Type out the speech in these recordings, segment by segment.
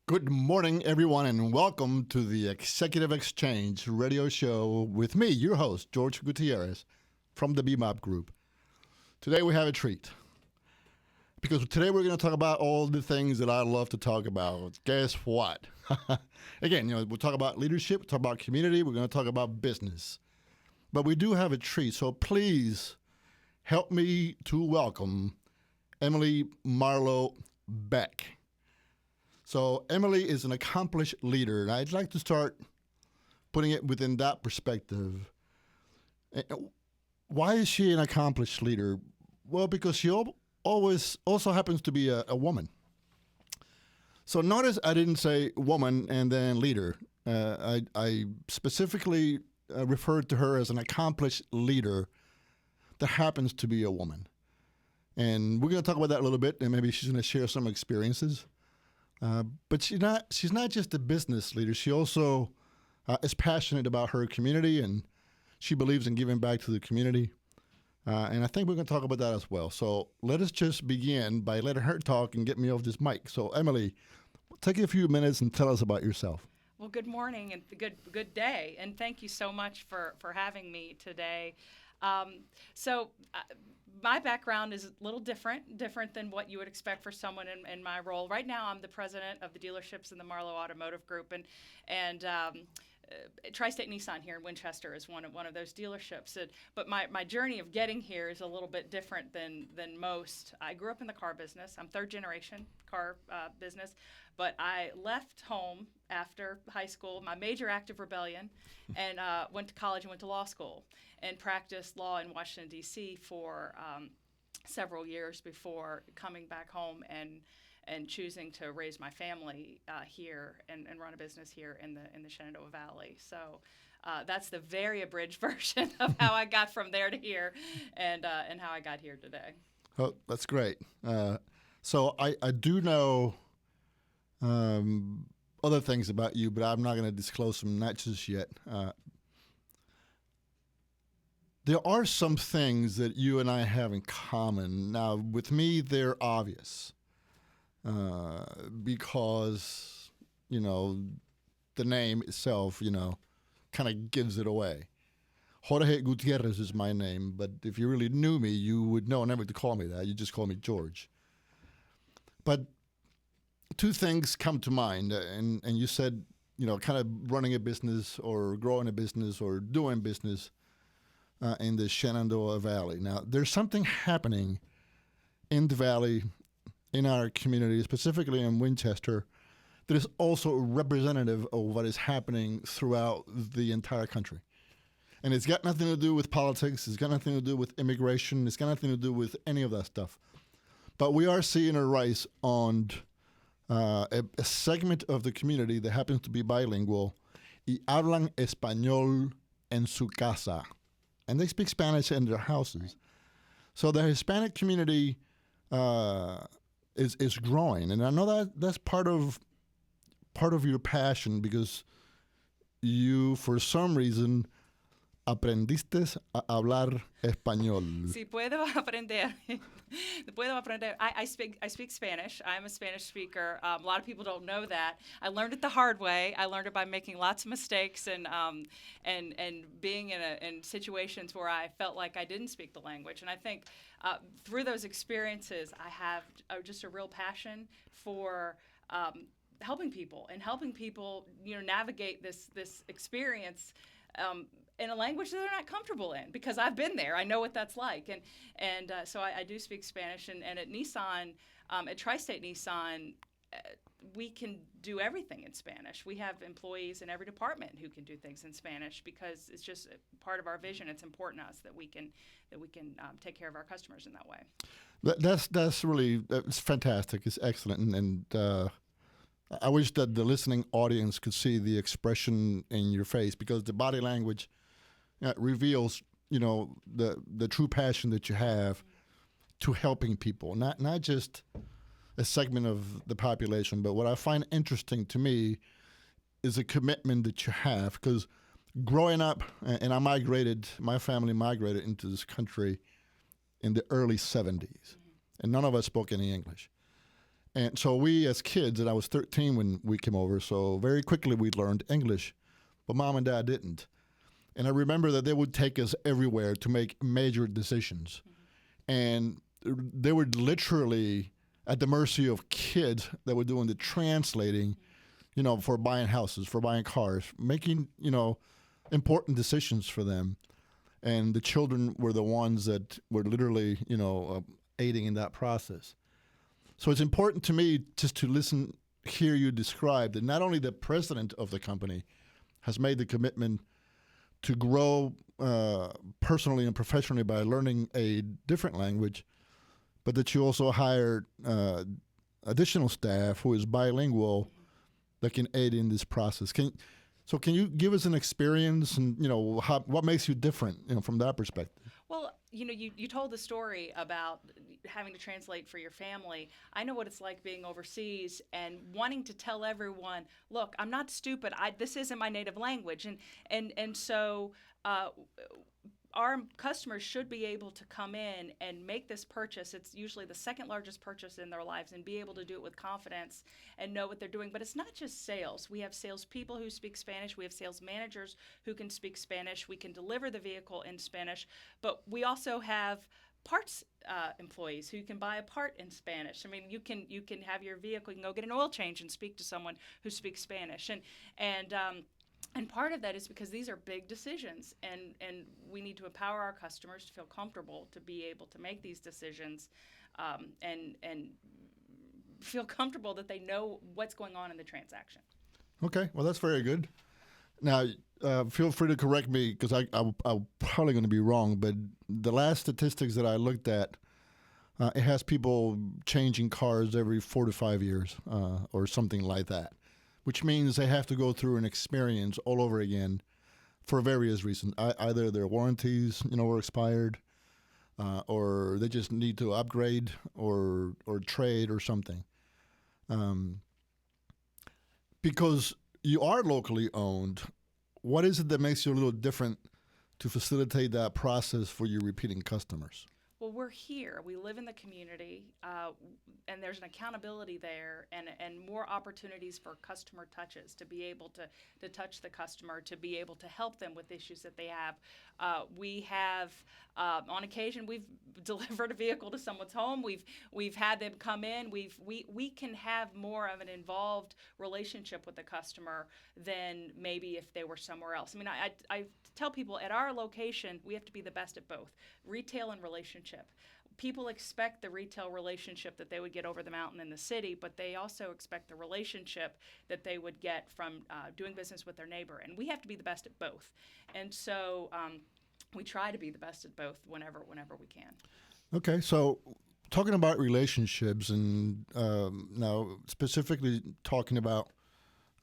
Good morning, everyone, and welcome to the Executive Exchange radio show with me, your host, George Gutierrez from the BMOP Group. Today we have a treat because today we're going to talk about all the things that I love to talk about. Guess what? Again, we'll talk about leadership, we'll talk about community, we're going to talk about business. But we do have a treat, so please help me to welcome Emily Marlow Beck. So Emily is an accomplished leader, and I'd like to start putting it within that perspective. Why is she an accomplished leader? Well, because she always also happens to be a woman. So notice I didn't say woman and then leader. I specifically referred to her as an accomplished leader that happens to be a woman. And we're going to talk about that a little bit, and maybe she's going to share some experiences. But she's not just a business leader. She also is passionate about her community, and she believes in giving back to the community. And I think we're going to talk about that as well. So let us just begin by letting her talk and get me off this mic. So Emily, take a few minutes and tell us about yourself. Well, good morning and good day, and thank you so much for having me today. My background is a little different than what you would expect for someone in my role. Right now, I'm the president of the dealerships in the Marlow Automotive Group, and Tri-State Nissan here in Winchester is one of those dealerships. But my journey of getting here is a little bit different than most. I grew up in the car business. I'm third generation car business, but I left home after high school, my major act of rebellion, and went to college and went to law school and practiced law in Washington, D.C. for several years before coming back home and choosing to raise my family here and run a business here in the Shenandoah Valley. So that's the very abridged version of how I got from there to here and how I got here today. Oh, that's great. So I do know other things about you, but I'm not going to disclose them, not just yet. There are some things that you and I have in common. Now, with me, they're obvious because, the name itself, kind of gives it away. Jorge Gutierrez is my name, but if you really knew me, you would know never to call me that. You just call me George. But two things come to mind, and you said, kind of running a business or growing a business or doing business in the Shenandoah Valley. Now, there's something happening in the valley, in our community, specifically in Winchester, that is also representative of what is happening throughout the entire country. And it's got nothing to do with politics. It's got nothing to do with immigration. It's got nothing to do with any of that stuff. But we are seeing a rise on a segment of the community that happens to be bilingual, y hablan español en su casa. And they speak Spanish in their houses. So the Hispanic community is growing. And I know that's part of your passion because you, for some reason, aprendiste a hablar español. Sí, puedo aprender. I speak Spanish. I'm a Spanish speaker. A lot of people don't know that. I learned it the hard way. I learned it by making lots of mistakes and being in situations where I felt like I didn't speak the language. And I think through those experiences, I have just a real passion for helping people navigate this experience in a language that they're not comfortable in, because I've been there. I know what that's like. And so I do speak Spanish. And at Nissan, at Tri-State Nissan, we can do everything in Spanish. We have employees in every department who can do things in Spanish because it's just part of our vision. It's important to us that we can take care of our customers in that way. That's fantastic. It's excellent. And I wish that the listening audience could see the expression in your face, because the body language reveals, the true passion that you have to helping people, not just a segment of the population. But what I find interesting to me is a commitment that you have, because growing up, and my family migrated into this country in the early 70s, and none of us spoke any English. And so we, as kids, and I was 13 when we came over, so very quickly we learned English, but mom and dad didn't. And I remember that they would take us everywhere to make major decisions. And they were literally at the mercy of kids that were doing the translating, for buying houses, for buying cars, making, important decisions for them. And the children were the ones that were literally, aiding in that process. So it's important to me just to hear you describe that not only the president of the company has made the commitment to grow personally and professionally by learning a different language, but that you also hired additional staff who is bilingual that can aid in this process. Can you give us an experience and, what makes you different, from that perspective? Well, you told the story about having to translate for your family. I know what it's like being overseas and wanting to tell everyone, look, I'm not stupid. This isn't my native language. And so our customers should be able to come in and make this purchase. It's usually the second largest purchase in their lives, and be able to do it with confidence and know what they're doing. But it's not just sales. We have salespeople who speak Spanish. We have sales managers who can speak Spanish. We can deliver the vehicle in Spanish. But we also have parts employees who can buy a part in Spanish. I mean, you can have your vehicle, you can go get an oil change and speak to someone who speaks Spanish. And part of that is because these are big decisions, and we need to empower our customers to feel comfortable to be able to make these decisions, and feel comfortable that they know what's going on in the transaction. Okay, well, that's very good. Now, feel free to correct me because I'm probably going to be wrong, but the last statistics that I looked at, it has people changing cars every 4 to 5 years or something like that, which means they have to go through an experience all over again for various reasons. Either their warranties, were expired, or they just need to upgrade or trade or something. Because you are locally owned, what is it that makes you a little different to facilitate that process for your repeating customers? Well, we're here. We live in the community, and there's an accountability there, and more opportunities for customer touches, to be able to touch the customer, to be able to help them with issues that they have. We have, on occasion, we've delivered a vehicle to someone's home. We've had them come in. We can have more of an involved relationship with the customer than maybe if they were somewhere else. I mean, I tell people at our location, we have to be the best at both, retail and relationship. People expect the retail relationship that they would get over the mountain in the city, but they also expect the relationship that they would get from doing business with their neighbor. And we have to be the best at both. And so we try to be the best at both whenever we can. Okay, so talking about relationships and now specifically talking about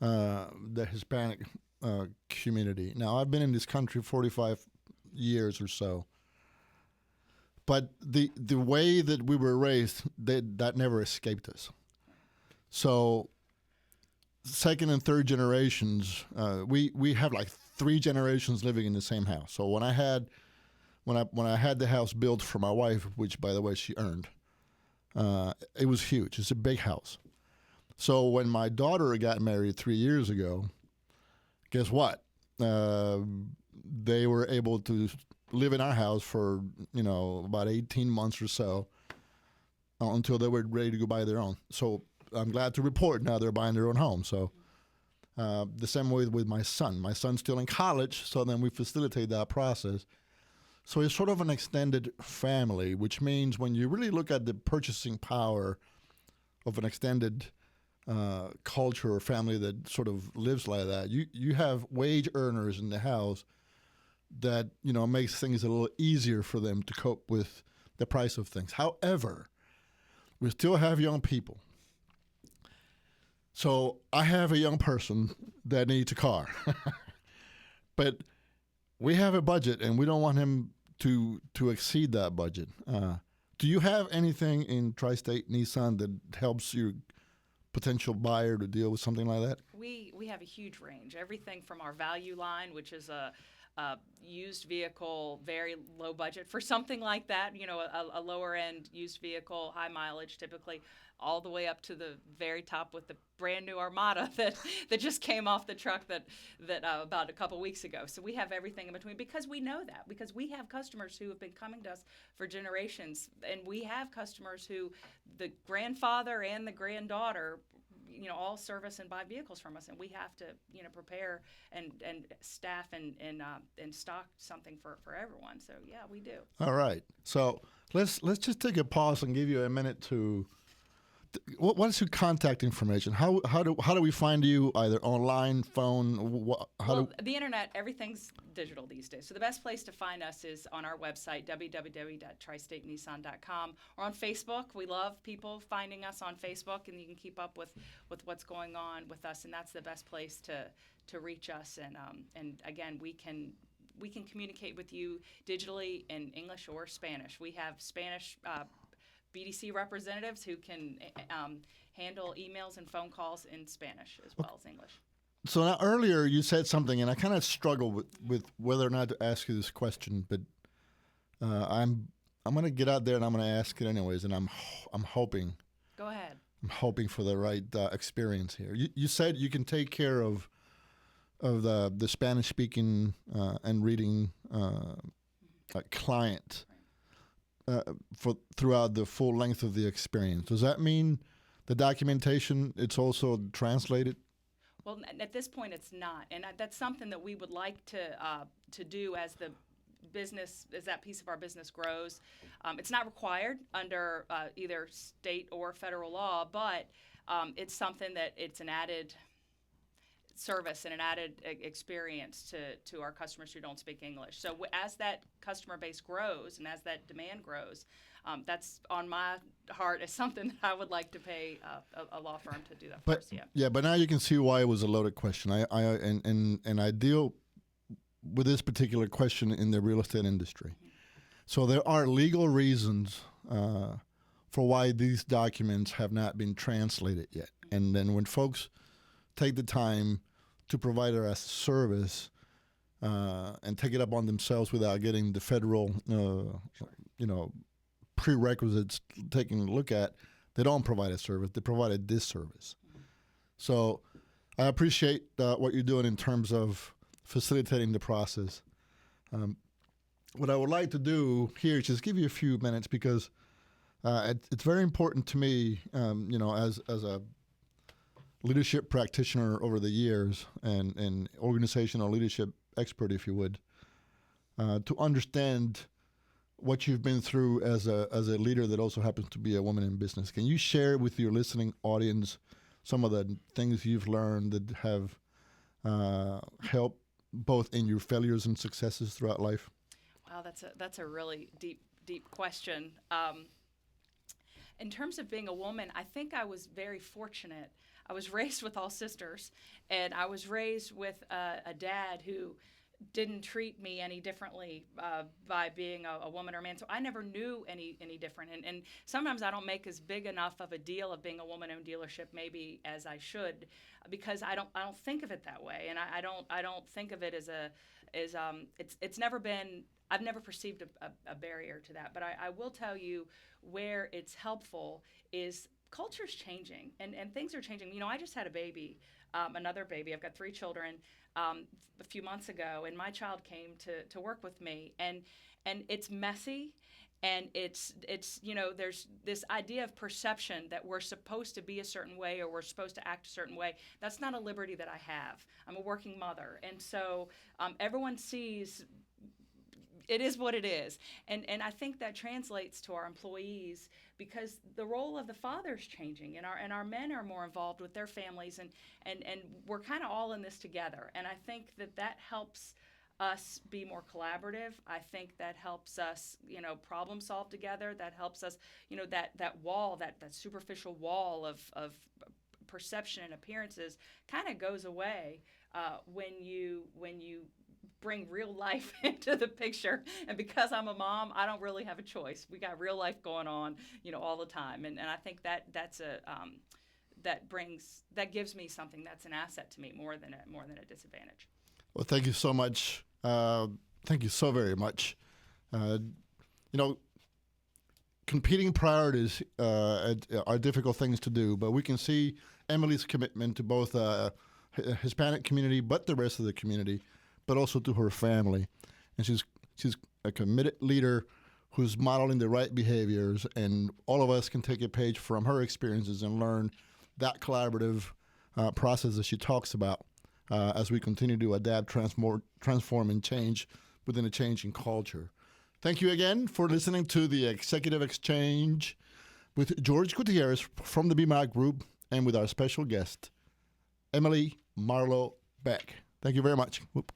the Hispanic community. Now, I've been in this country 45 years or so. But the way that we were raised, that never escaped us. So second and third generations, we have like 3 generations living in the same house. So when I had the house built for my wife, which by the way she earned, it was huge. It's a big house. So when my daughter got married 3 years ago, guess what? They were able to live in our house for, about 18 months or so until they were ready to go buy their own. So I'm glad to report now they're buying their own home. So the same way with my son. My son's still in college, so then we facilitate that process. So it's sort of an extended family, which means when you really look at the purchasing power of an extended culture or family that sort of lives like that, you have wage earners in the house that, makes things a little easier for them to cope with the price of things. However, we still have young people. So I have a young person that needs a car. But we have a budget, and we don't want him to exceed that budget. Do you have anything in Tri-State Nissan that helps your potential buyer to deal with something like that? We have a huge range. Everything from our value line, which is a used vehicle, very low budget for something like that, a lower end used vehicle, high mileage typically, all the way up to the very top with the brand new Armada that just came off the truck that about a couple weeks ago. So we have everything in between because we know that, because we have customers who have been coming to us for generations, and we have customers who the grandfather and the granddaughter all service and buy vehicles from us, and we have to prepare and staff and stock something for everyone. So yeah, we do. All right. So let's just take a pause and give you a minute to. What's your contact information? How do we find you? Either online, phone? The internet, everything's digital these days. So the best place to find us is on our website, www.tristatenissan.com, or on Facebook. We love people finding us on Facebook, and you can keep up with what's going on with us, and that's the best place to reach us. And again, we can communicate with you digitally in English or Spanish. We have Spanish BDC representatives who can handle emails and phone calls in Spanish as well as English. So now earlier you said something, and I kind of struggle with whether or not to ask you this question, but I'm going to get out there and I'm going to ask it anyways, and I'm hoping. Go ahead. I'm hoping for the right experience here. You said you can take care of the Spanish speaking and reading client. For throughout the full length of the experience. Does that mean the documentation, it's also translated? Well, at this point, it's not, and that's something that we would like to do as the business, as that piece of our business grows. It's not required under either state or federal law, but it's something that it's an added service and an added experience to our customers who don't speak English. So as that customer base grows and as that demand grows, that's on my heart as something that I would like to pay a law firm to do that for us. Yeah, but now you can see why it was a loaded question. I deal with this particular question in the real estate industry. Mm-hmm. So there are legal reasons for why these documents have not been translated yet. Mm-hmm. And then when folks take the time to provide it as a service and take it up on themselves without getting the federal, prerequisites taking a look at, they don't provide a service. They provide a disservice. Mm-hmm. So I appreciate what you're doing in terms of facilitating the process. What I would like to do here is just give you a few minutes because it's very important to me, as a leadership practitioner over the years and organizational leadership expert, if you would, to understand what you've been through as a leader that also happens to be a woman in business. Can you share with your listening audience some of the things you've learned that have helped both in your failures and successes throughout life? Wow, that's a really deep question. In terms of being a woman, I think I was very fortunate. I was raised with all sisters, and I was raised with a dad who didn't treat me any differently by being a woman or a man. So I never knew any different. And sometimes I don't make as big enough of a deal of being a woman-owned dealership maybe as I should, because I don't think of it that way, and I don't think of it as it's never been. I've never perceived a barrier to that. But I will tell you where it's helpful is culture's changing and things are changing. I just had a baby, another baby. I've got 3 children. A few months ago, and my child came to work with me, and it's messy, and it's there's this idea of perception that we're supposed to be a certain way or we're supposed to act a certain way. That's not a liberty that I have. I'm a working mother, and so everyone sees it is what it is, and I think that translates to our employees because the role of the father is changing, and our men are more involved with their families, and we're kind of all in this together, and I think that helps us be more collaborative. I think that helps us problem solve together. That helps us that wall, that superficial wall of perception and appearances kind of goes away when you bring real life into the picture. And because I'm a mom, I don't really have a choice. We got real life going on, all the time. And I think that's that gives me something that's an asset to me more than a disadvantage. Well, thank you so much. Thank you so very much. competing priorities are difficult things to do, but we can see Emily's commitment to both Hispanic community, but the rest of the community, but also to her family. And she's a committed leader who's modeling the right behaviors, and all of us can take a page from her experiences and learn that collaborative process that she talks about as we continue to adapt, transform, and change within a changing culture. Thank you again for listening to the Executive Exchange with George Gutierrez from the BMAC Group and with our special guest, Emily Marlow Beck. Thank you very much. Whoop.